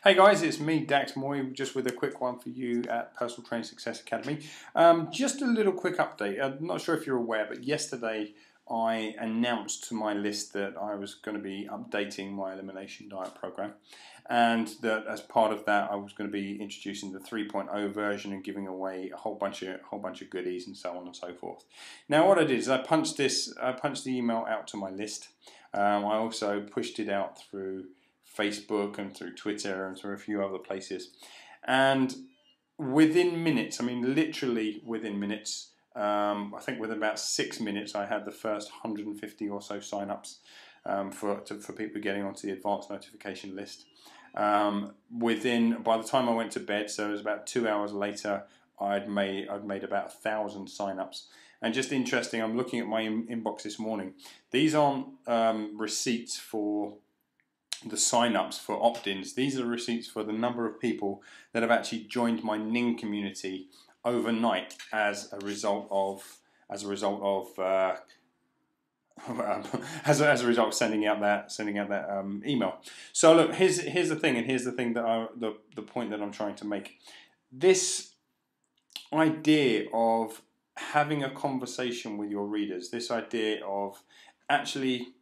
Hey guys, it's me, Dax Moy, just with a quick one for you at Personal Training Success Academy. Just a little quick update. I'm not sure if you're aware, but yesterday I announced to my list that I was going to be updating my elimination diet program, and that as part of that I was going to be introducing the 3.0 version and giving away a whole bunch of goodies and so on and so forth. Now what I did is I punched the email out to my list. I also pushed it out through Facebook and through Twitter and through a few other places, and within minutes, I mean literally within minutes, I think within about 6 minutes I had the first 150 or so sign-ups for people getting onto the advanced notification list. By the time I went to bed, so it was about 2 hours later, I'd made about 1,000 sign-ups. And just interesting, I'm looking at my inbox this morning. These aren't receipts for the sign-ups for opt-ins. These are receipts for the number of people that have actually joined my Ning community overnight as a result of sending out that email. So look, here's the thing, and here's the thing that the point that I'm trying to make. This idea of having a conversation with your readers, this idea of actually,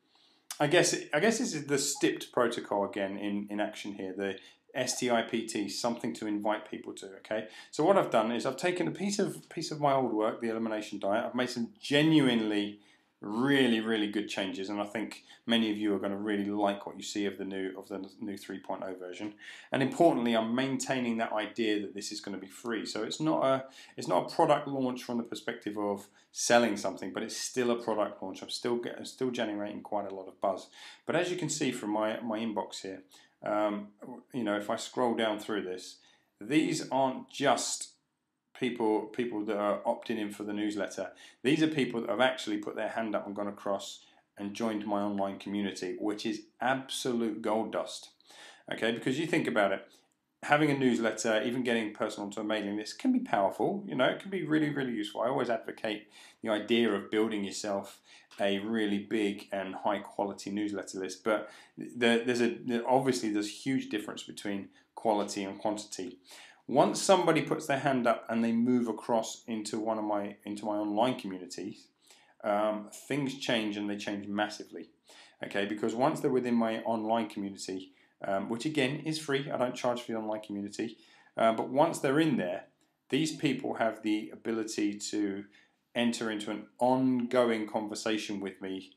I guess this is the STIPT protocol again in action here, the STIPT, something to invite people to. Okay, so what I've done is I've taken a piece of my old work, the elimination diet. I've made some genuinely really good changes, and I think many of you are going to really like what you see of the new 3.0 version. And importantly, I'm maintaining that idea that this is going to be free. So it's not a product launch from the perspective of selling something, but it's still a product launch. I'm still generating quite a lot of buzz. But as you can see from my inbox here, if I scroll down through this, these aren't just people that are opting in for the newsletter. These are people that have actually put their hand up and gone across and joined my online community, which is absolute gold dust. Okay, because you think about it, having a newsletter, even getting a person onto a mailing list can be powerful. It can be really useful. I always advocate the idea of building yourself a really big and high quality newsletter list, but obviously there's a huge difference between quality and quantity. Once somebody puts their hand up and they move across into my online communities, things change, and they change massively. Okay, because once they're within my online community, which again is free, I don't charge for the online community, but once they're in there, these people have the ability to enter into an ongoing conversation with me,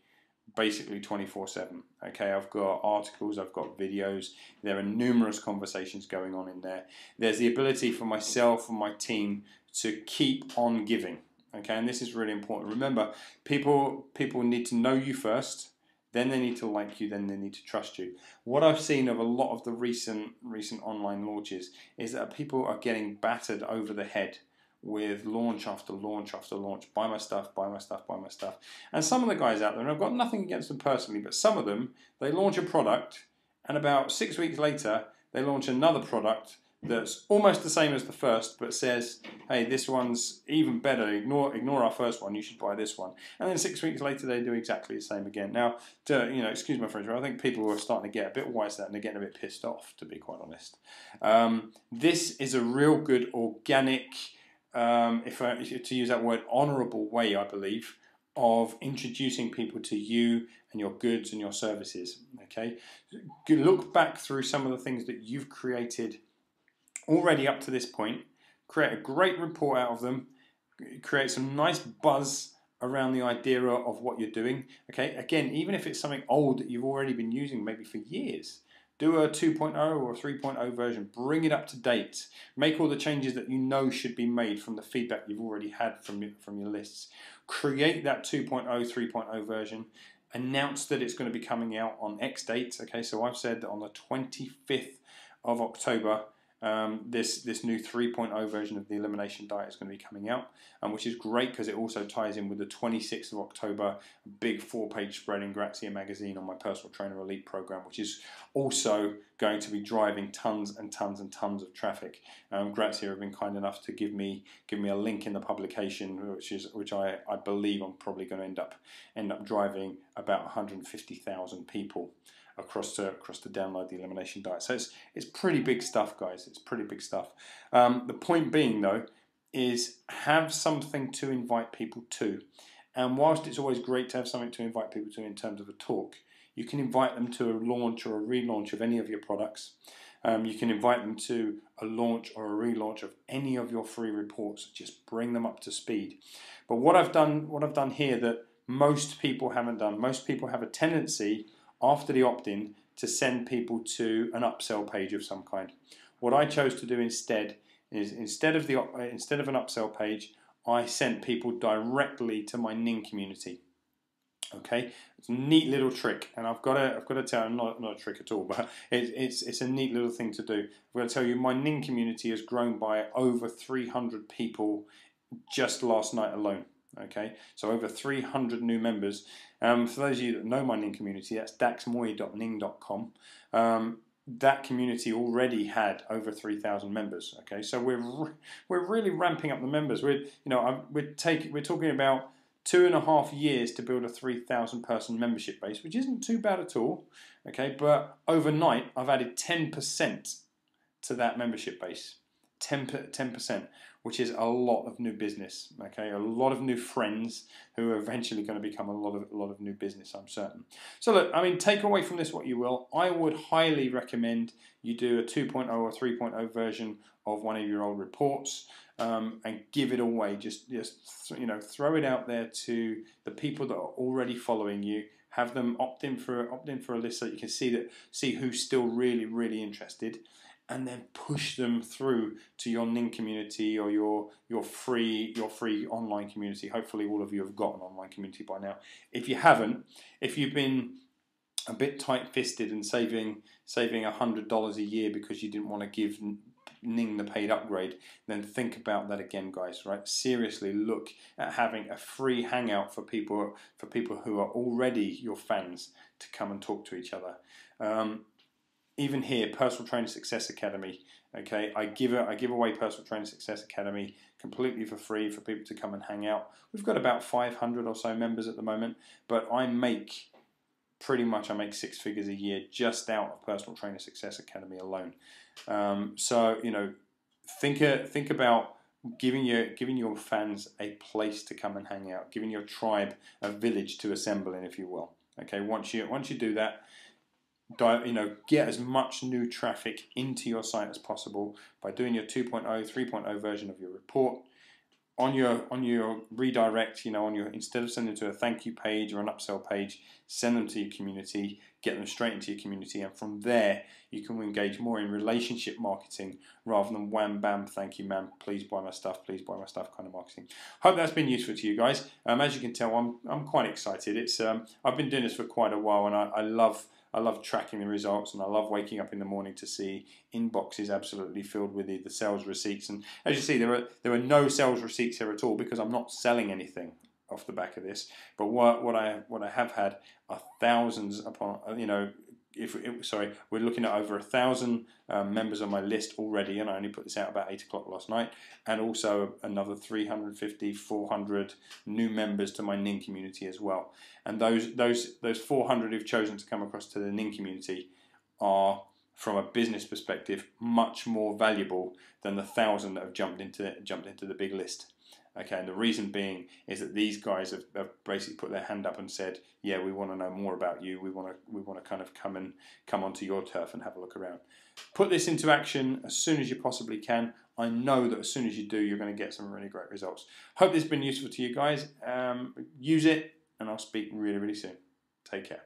basically 24/7. Okay, I've got articles, I've got videos, there are numerous conversations going on in there. There's the ability for myself and my team to keep on giving. Okay, and this is really important. Remember, people need to know you first, then they need to like you, then they need to trust you. What I've seen of a lot of the recent online launches is that people are getting battered over the head with launch after launch after launch. Buy my stuff, buy my stuff, buy my stuff. And some of the guys out there, and I've got nothing against them personally, but some of them, they launch a product, and about 6 weeks later, they launch another product that's almost the same as the first, but says, hey, this one's even better, ignore our first one, you should buy this one. And then 6 weeks later, they do exactly the same again. Now, excuse my French, but I think people are starting to get a bit wise at that, and they're getting a bit pissed off, to be quite honest. This is a real good organic, to use that word, honourable way, I believe, of introducing people to you and your goods and your services. Okay, look back through some of the things that you've created already up to this point, create a great report out of them, create some nice buzz around the idea of what you're doing. Okay, again, even if it's something old that you've already been using maybe for years, do a 2.0 or a 3.0 version, bring it up to date, make all the changes that you know should be made from the feedback you've already had from your lists. Create that 2.0, 3.0 version, announce that it's going to be coming out on X date. Okay, so I've said that on the 25th of October, this new 3.0 version of the elimination diet is going to be coming out, which is great because it also ties in with the 26th of October, a big 4-page spread in Grazia magazine on my Personal Trainer Elite program, which is also going to be driving tons and tons and tons of traffic. Grazia have been kind enough to give me a link in the publication, which I believe I'm probably going to end up driving about 150,000 people across to download the elimination diet. So it's pretty big stuff, guys. It's pretty big stuff. The point being, though, is have something to invite people to. And whilst it's always great to have something to invite people to in terms of a talk, you can invite them to a launch or a relaunch of any of your products. You can invite them to a launch or a relaunch of any of your free reports. Just bring them up to speed. But what I've done here that most people haven't done, most people have a tendency after the opt-in to send people to an upsell page of some kind. What I chose to do instead is instead of an upsell page, I sent people directly to my Ning community. Okay, it's a neat little trick, and I've got to tell you, not a trick at all, but it's a neat little thing to do. I've got to tell you, my Ning community has grown by over 300 people just last night alone. Okay, so over 300 new members. For those of you that know my Ning community, that's daxmoy.ning.com. That community already had over 3,000 members. Okay, so we're really ramping up the members. We're talking about 2.5 years to build a 3,000 person membership base, which isn't too bad at all. Okay, but overnight I've added 10% to that membership base. 10%, which is a lot of new business. Okay, a lot of new friends who are eventually going to become a lot of new business, I'm certain. So look, I mean, take away from this what you will. I would highly recommend you do a 2.0 or 3.0 version of one of your old reports, and give it away. Just throw it out there to the people that are already following you. Have them opt in for a list so that you can see who's still really interested. And then push them through to your Ning community or your free online community. Hopefully all of you have got an online community by now. If you haven't, if you've been a bit tight-fisted and saving $100 a year because you didn't want to give Ning the paid upgrade, then think about that again, guys. Right? Seriously, look at having a free hangout for people who are already your fans to come and talk to each other. Even here, Personal Trainer Success Academy. Okay, I give away Personal Trainer Success Academy completely for free for people to come and hang out. We've got about 500 or so members at the moment, but I make 6 figures a year just out of Personal Trainer Success Academy alone. So think about giving your fans a place to come and hang out, giving your tribe a village to assemble in, if you will. Okay, once you do that, get as much new traffic into your site as possible by doing your 2.0, 3.0 version of your report. On your redirect, instead of sending to a thank you page or an upsell page, send them to your community, get them straight into your community, and from there you can engage more in relationship marketing rather than wham bam, thank you ma'am, please buy my stuff kind of marketing. Hope that's been useful to you guys. As you can tell, I'm quite excited. It's I've been doing this for quite a while, and I love tracking the results, and I love waking up in the morning to see inboxes absolutely filled with the sales receipts. And as you see, there are no sales receipts here at all because I'm not selling anything off the back of this. But what I have had are thousands upon we're looking at over 1,000 members on my list already, and I only put this out about 8 o'clock last night, and also another 350, 400 new members to my Ning community as well. And those 400 who've chosen to come across to the Ning community are, from a business perspective, much more valuable than the 1,000 that have jumped into the big list. Okay, and the reason being is that these guys have basically put their hand up and said, yeah, we want to know more about you. We want to kind of come onto your turf and have a look around. Put this into action as soon as you possibly can. I know that as soon as you do, you're going to get some really great results. Hope this has been useful to you guys. Use it, and I'll speak really soon. Take care.